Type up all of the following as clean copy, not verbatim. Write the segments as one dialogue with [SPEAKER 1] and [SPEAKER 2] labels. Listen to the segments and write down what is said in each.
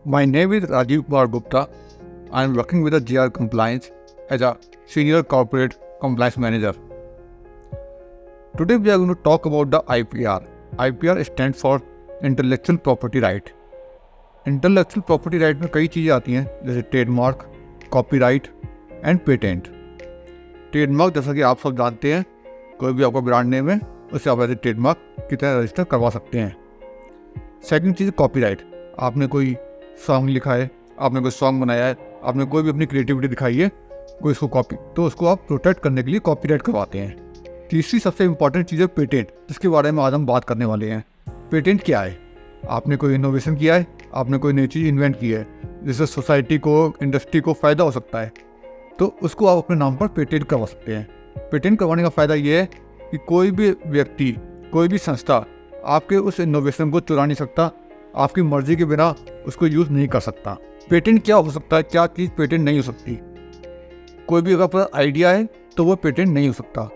[SPEAKER 1] My name is Rajiv Kumar Gupta. I am working with the GR Compliance as a Senior Corporate Compliance Manager. Today we are going to talk about the IPR. IPR stands for Intellectual Property Right. Intellectual property right में कई चीज़ें आती हैं जैसे trademark, copyright and patent. Trademark जैसा कि आप सब जानते हैं, कोई भी आपका ब्रांड नेम है उसे आप ऐसे ट्रेडमार्क की तरह रजिस्टर करवा सकते हैं। सेकंड चीज़ कॉपीराइट। आपने कोई सॉन्ग लिखा है, आपने कोई सॉन्ग बनाया है, आपने कोई भी अपनी क्रिएटिविटी दिखाई है, कोई उसको कॉपी, तो उसको आप प्रोटेक्ट करने के लिए कॉपीराइट करवाते हैं। तीसरी सबसे इंपॉर्टेंट चीज़ है पेटेंट, जिसके बारे में आज हम बात करने वाले हैं। पेटेंट क्या है? आपने कोई इनोवेशन किया है, आपने कोई नई चीज़ इन्वेंट की है जिससे सोसाइटी को, इंडस्ट्री को फ़ायदा हो सकता है, तो उसको आप अपने नाम पर पेटेंट करवा सकते हैं। पेटेंट करवाने का फ़ायदा ये है कि कोई भी व्यक्ति, कोई भी संस्था आपके उस इनोवेशन को चुरा नहीं सकता, आपकी मर्जी के बिना उसको यूज़ नहीं कर सकता। पेटेंट क्या हो सकता है, क्या चीज़ पेटेंट नहीं हो सकती? कोई भी अगर आइडिया है तो वो पेटेंट नहीं हो सकता।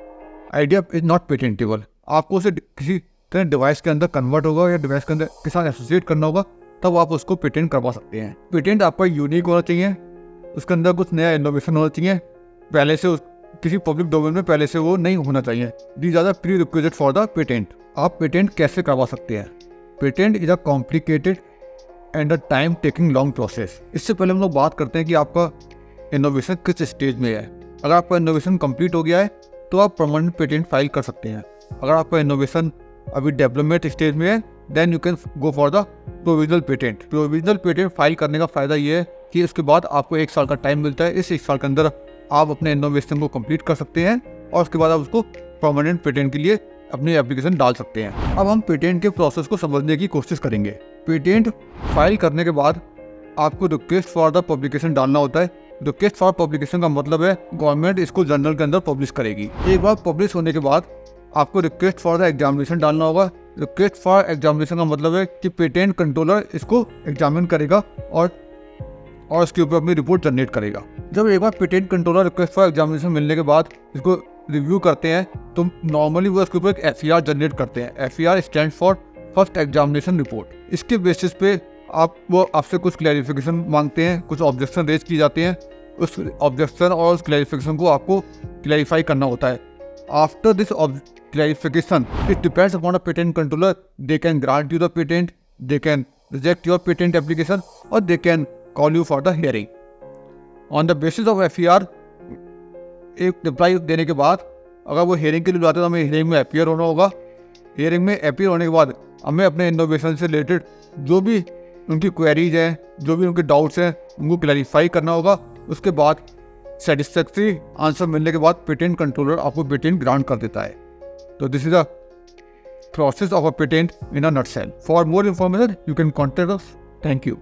[SPEAKER 1] Idea is not patentable. आपको उसे किसी तरह डिवाइस के अंदर कन्वर्ट होगा या डिवाइस के अंदर के साथ एसोसिएट करना होगा, तब आप उसको पेटेंट करवा सकते हैं। पेटेंट आपका यूनिक होना चाहिए, उसके अंदर कुछ नया इनोवेशन होना चाहिए, पहले से किसी पब्लिक डोमेन में पहले से वो नहीं होना चाहिए। These are the prerequisite for the patent. आप पेटेंट कैसे करवा सकते हैं? Patent is a complicated and a time taking long process. इससे पहले हम लोग बात करते हैं कि आपका इनोवेशन किस स्टेज में है। अगर आपका इनोवेशन कंप्लीट हो गया है तो आप परमानेंट पेटेंट फाइल कर सकते हैं। अगर आपका इनोवेशन अभी डेवलपमेंट स्टेज में है, then you can go for the provisional patent. Provisional patent file करने का फ़ायदा ये है कि उसके बाद आपको 1 साल का टाइम मिलता है। इस 1 साल के अंदर आप अपने इनोवेशन को कंप्लीट कर सकते हैं और उसके बाद आप उसको परमानेंट पेटेंट के लिए अपनी एप्लीकेशन डाल सकते हैं। अब हम पेटेंट के प्रोसेस को समझने की कोशिश करेंगे। पेटेंट फाइल करने के बाद आपको रिक्वेस्ट फॉर द पब्लिकेशन डालना होता है। रिक्वेस्ट फॉर पब्लिकेशन का मतलब है गवर्नमेंट इसको जर्नल के अंदर पब्लिश करेगी। एक बार पब्लिश होने के बाद आपको रिक्वेस्ट फॉर द एग्जामिनेशन डालना होगा। रिक्वेस्ट फॉर एग्जामिनेशन का मतलब है कि पेटेंट कंट्रोलर इसको एग्जामिन करेगा और उसके ऊपर अपनी रिपोर्ट जनरेट करेगा। जब एक बार patent controller request for examination मिलने के बाद इसको रिव्यू करते हैं तो नॉर्मली वो उसके ऊपर एक FER जनरेट करते हैं। FER stand for first examination report. इसके बेसिस पे वो आपसे कुछ क्लैरिफिकेशन मांगते हैं, कुछ ऑब्जेक्शन रेज की जाते हैं। उस ऑब्जेक्शन और उस क्लैरिफिकेशन को आपको क्लैरिफाई करना होता है। After this clarification, it depends upon a patent controller. They can grant you the patent, they can reject your patent application, or they can call you for the hearing. On the basis of FER, एक reply देने के बाद अगर वो hearing के लिए बुलाते हैं तो हमें हेयरिंग में अपीयर होना होगा। हेयरिंग में अपीयर होने के बाद हमें अपने इनोवेशन से रिलेटेड जो भी उनकी क्वेरीज हैं, जो भी उनके डाउट्स हैं, उनको क्लैरिफाई करना होगा। उसके बाद सेटिस्फैक्ट्री आंसर मिलने के बाद पेटेंट कंट्रोलर आपको पेटेंट ग्रांट कर देता है। So this is the process of a patent in a nutshell. For more information, you can contact us. Thank you.